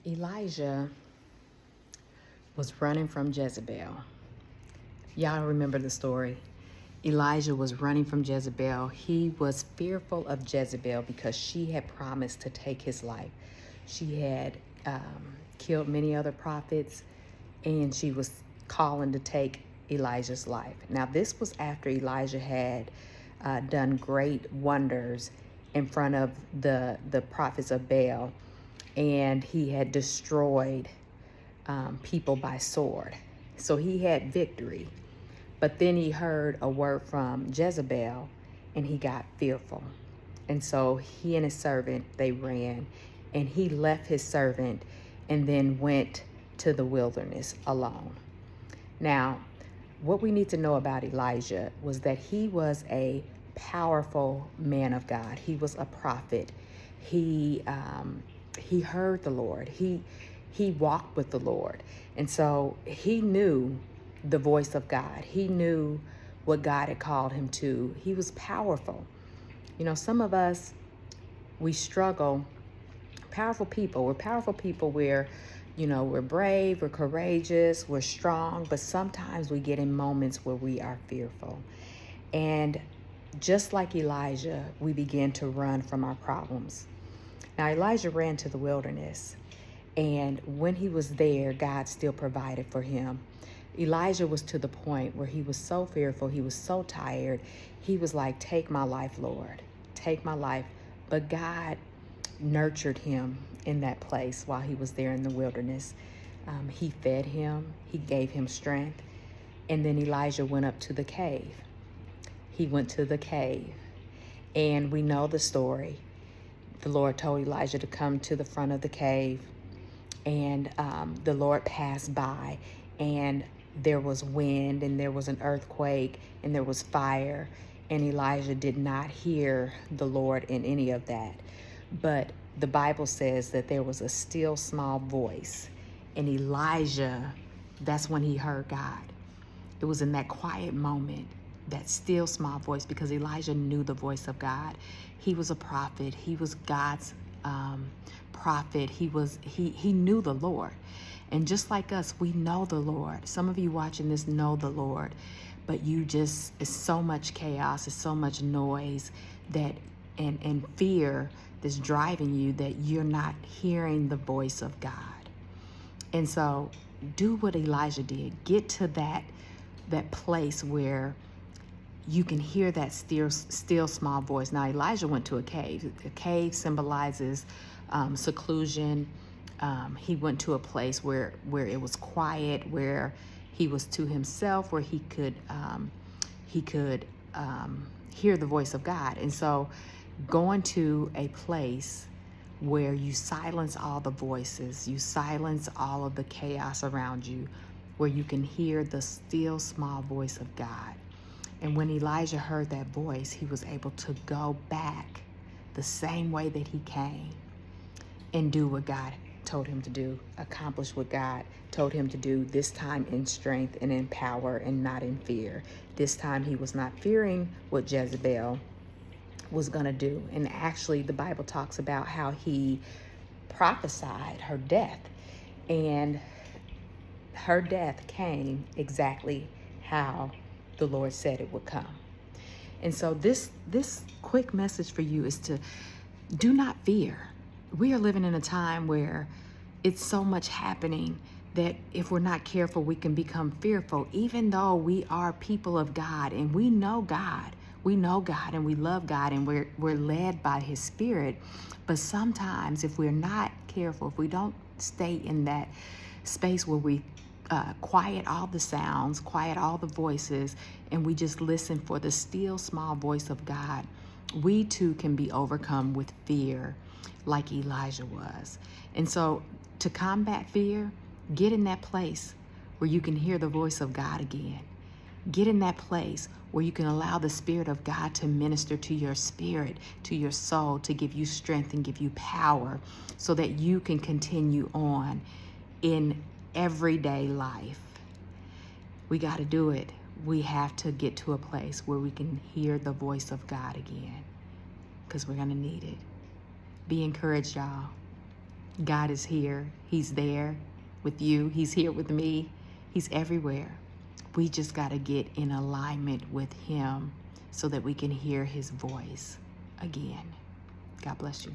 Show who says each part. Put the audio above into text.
Speaker 1: Elijah was running from Jezebel. Y'all remember the story. Elijah was running from Jezebel. He was fearful of Jezebel because she had promised to take his life. She had killed many other prophets, and she was calling to take Elijah's life. Now, this was after Elijah had done great wonders in front of the prophets of Baal, and he had destroyed people by sword. So he had victory. But then he heard a word from Jezebel, and he got fearful. And so he and his servant, they ran, and he left his servant and then went to the wilderness alone. Now, what we need to know about Elijah was that he was a powerful man of God. He was a prophet. He heard the Lord. He walked with the Lord. And so he knew the voice of God. He knew what God had called him to. He was powerful. You know, some of us, we struggle. Powerful people. We're powerful people. We're brave, we're courageous, we're strong, but sometimes we get in moments where we are fearful. And just like Elijah, we begin to run from our problems. Now, Elijah ran to the wilderness, and when he was there, God still provided for him. Elijah was to the point where he was so fearful, he was so tired. He was like, "Take my life, Lord, take my life." But God nurtured him in that place while he was there in the wilderness. He fed him, he gave him strength. And then Elijah went up to the cave. He went to the cave, and we know the story. The Lord told Elijah to come to the front of the cave, and the Lord passed by, and there was wind, and there was an earthquake, and there was fire, and Elijah did not hear the Lord in any of that. But the Bible says that there was a still small voice, and Elijah, that's when he heard God. It was in that quiet moment, that still small voice, because Elijah knew the voice of God. He was a prophet. He was God's prophet. He knew the Lord. And just like us, we know the Lord. Some of you watching this know the Lord, but it's so much chaos, it's so much noise that and fear that's driving you that you're not hearing the voice of God. And so do what Elijah did. Get to that place where you can hear that still small voice. Now, Elijah went to a cave. A cave symbolizes seclusion. He went to a place where it was quiet, where he was to himself, where he could hear the voice of God. And so going to a place where you silence all the voices, you silence all of the chaos around you, where you can hear the still small voice of God. And when Elijah heard that voice, he was able to go back the same way that he came and do what God told him to do, accomplish what God told him to do, this time in strength and in power and not in fear. This time he was not fearing what Jezebel was going to do. And actually, the Bible talks about how he prophesied her death, and her death came exactly how the Lord said it would come. And so this quick message for you is to do not fear. We are living in a time where it's so much happening that if we're not careful, we can become fearful, even though we are people of God and we know God. We know God and we love God and we're led by his Spirit. But sometimes if we're not careful, if we don't stay in that space where we quiet all the sounds, quiet all the voices, and we just listen for the still small voice of God, we too can be overcome with fear like Elijah was. And so to combat fear, get in that place where you can hear the voice of God again. Get in that place where you can allow the Spirit of God to minister to your spirit, to your soul, to give you strength and give you power so that you can continue on in everyday life. We got to do it. We have to get to a place where we can hear the voice of God again, because we're going to need it. Be encouraged, y'all. God is here. He's there with you. He's here with me. He's everywhere. We just got to get in alignment with him so that we can hear his voice again. God bless you.